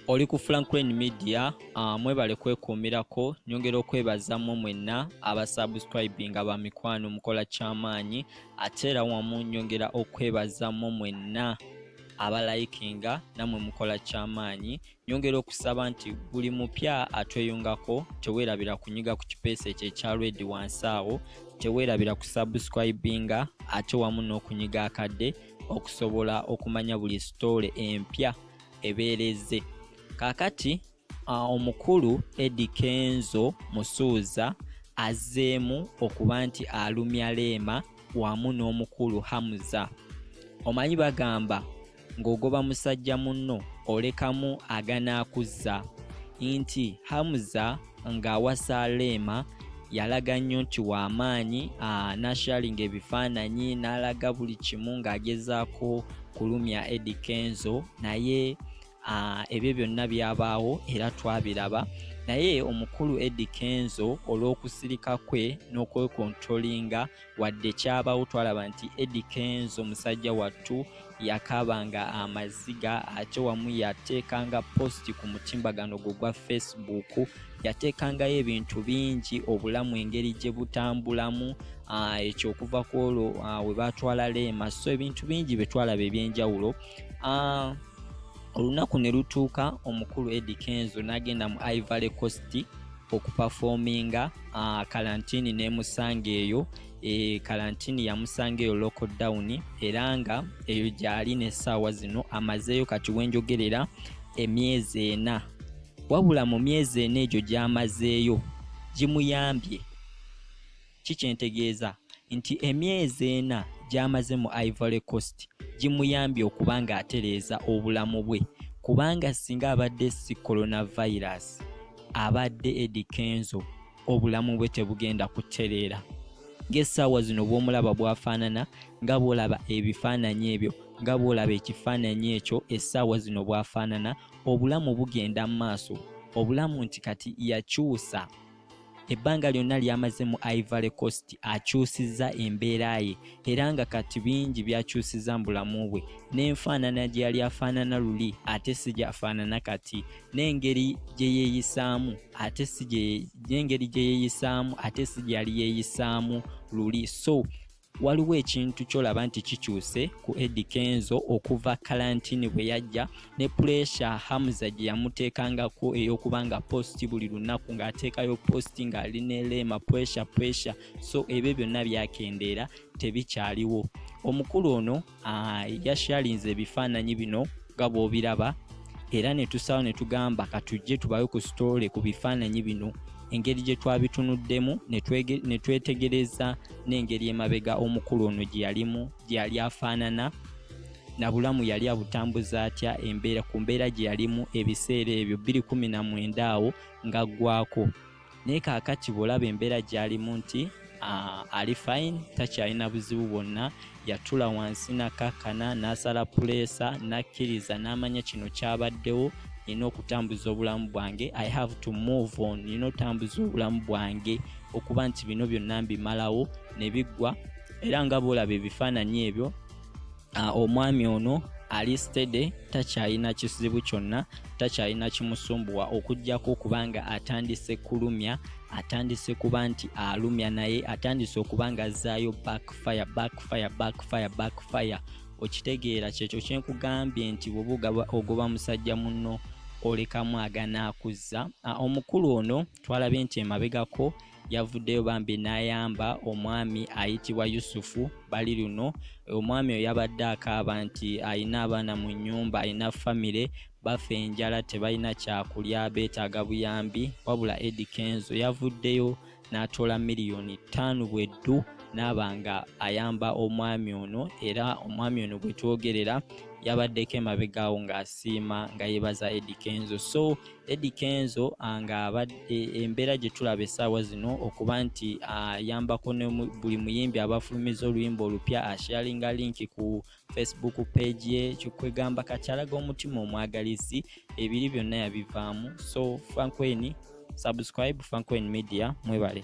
Oli ku Franklin Media, mwebale kwekuumirako. Nyongera okwebazamu mwenna abasubscribinga ba mikwano mukola kyamaanyi, ate era wamu nyongera okwebazamu mwenna abalikinga namwe mukola kyamaanyi. Nyongera okusaba nti buli mupya atweyungako teweerabira kunyiga ku kipeesa ekyo ekya red wansi awo, teweerabira ku subscribinga ate wamu n'okunyiga akadde okusobola okumanya buli story empya ebeereze. Kakati omukulu Eddie Kenzo Musuuza azzeemu okuba nti alumya Leema wamu n'omukulu Hamza. Omanyi bagamba ng'ogoba musajja munno olekamu aganaakuzza, nti Hamza ng'awasa Leema yalaga nnyo nti w'amaanyi, n'asharinga ebifaananyi n'alaga buli kimu ng'agezaako kulumya Eddie Kenzo, naye ebyo byonna byabaawo era twabiraba. Naye omukulu Eddie Kenzo olw'okusirika kwe n'okwekontrolinga, wadde kyabaawo twalaba nti Eddie Kenzo musajja wattu yakabanga amaziga, ate wamu yateekanga posti ku mutimbagano gwe gwa Facebook, yateekangayo ebintu bingi, obulamu engeri gye butambulamu, ekyo okuva ku olwo we batwala Leema, so ebintu bingi bye twalaba eby'enjawulo. Olunaku ne lutuuka omukulu Eddie Kenzo n'agenda mu Ivory Coast okuperforminga, kalantini n'emusanga eyo, kalantini yamusanga eyo lockdown, era nga eyo gyali n'essaawa zino amazeeyo kati wenjogerera emyezi 4. Wabula mu myezi 4 egyo gy'amazeeyo gimuyambye. Kikyentegeeza nti emyezi 4 gy'amaze mu Ivory Coast gimuyambye okuba ng'atereeza obulamu bwe, kubanga singa abadde si coronavirus, abadde Eddie Kenzo obulamu bwe tebugenda kutereera. Ng'essaawa zino bw'omulaba bwafaanana, nga bw'olaba ebifaananyi ebyo, nga bw'olaba ekifaananyi ekyo, essaawa zino bwafaanana, obulamu bugenda mu maaso. Obulamu nti kati yakyusa. Ebbanga lyonna lyamaze mu Ivory Coast akyusizza embeera ye, era nga kati bingi byakyusizza mu bulamu bwe. N'enfaanana gye yali afaanana luli ate si gy'afaanana kati, n'engeri gye yeeyisaamu ate si gye yali yeeyisaamu luli. So waliwo ekintu ky'olaba nti kikyuse ku Eddie Kenzo okuva kalantini bwe yajja, ne pressure Hamza gye yamuteekangako ey'okuba nga posti buli lunaku, ng'ateekayo posti ng'ali ne Leema, pressure. So ebyo byonna byakendeera tebikyaliwo. Omukulu ono yasharinze ebifaananyi bino nga bw'obiraba, era ne tusaawo ne tugamba katujje tubayo ku story ku bifaananyi bino, engeri gye twabitunuddemu ne twetegereza n'engeri emabega omukulu ono gye yali afaanana, na bulamu yali abutambuza atya, ku mbeera gye yalimu ebiseera ebyo 2019 awo ng'aggwako. Naye kaakati bw'olaba embeera gy'alimu nti ali fine, takyalina buzibu bwonna, yatula wansi n'akakkana, n'asala puleesa, n'akkiriza n'amanya kino kyabaddewo, nina okutambuza obulamu bwange, I have to move on, nina otambuza obulamu bwange okuba nti bino byonna mbimalawo ne biggwa. Era nga bw'olaba ebifaananyi ebyo, omwami ono ali steady, takyalina kizibu kyonna, takyalina kimusumbuwa okuggyako okubanga atandise kulumya, atandise kuba nti alumya, naye atandise okuba nga azzaayo backfire. Okitegeera kyekyo kyenkugambye nti bw'oba ogoba musajja munno olekamu aganaakuzza. Omukulu ono twalabye nti emabegako yavuddeyo bambi n'ayamba omwami ayitibwa Yusufu bali luno. Omwami oyo yabadde akaaba nti alina abaana mu nnyumba, alina famire, bafa enjala, tebalina kyakulya, beetaaga buyambi. Wabula Eddie Kenzo yavuddeyo n'atoola miliyoni 5 bweddu n'aba nga ayamba omwami ono, era omwami ono bwe twogerera yabaddeko emabegaawo ng'asiima nga yeebaza Eddie Kenzo. So Eddie Kenzo nga embeera gye tulaba essaawa zino okuba nti ayambako ne buli muyimbi abafulumiza oluyimba olupya, asharinga linki ku Facebook page ye, kikwegamba kati alaga omutima omwagalizi, ebiri byonna yabivaamu. So Franklin, subscribe Franklin Media, mwebale.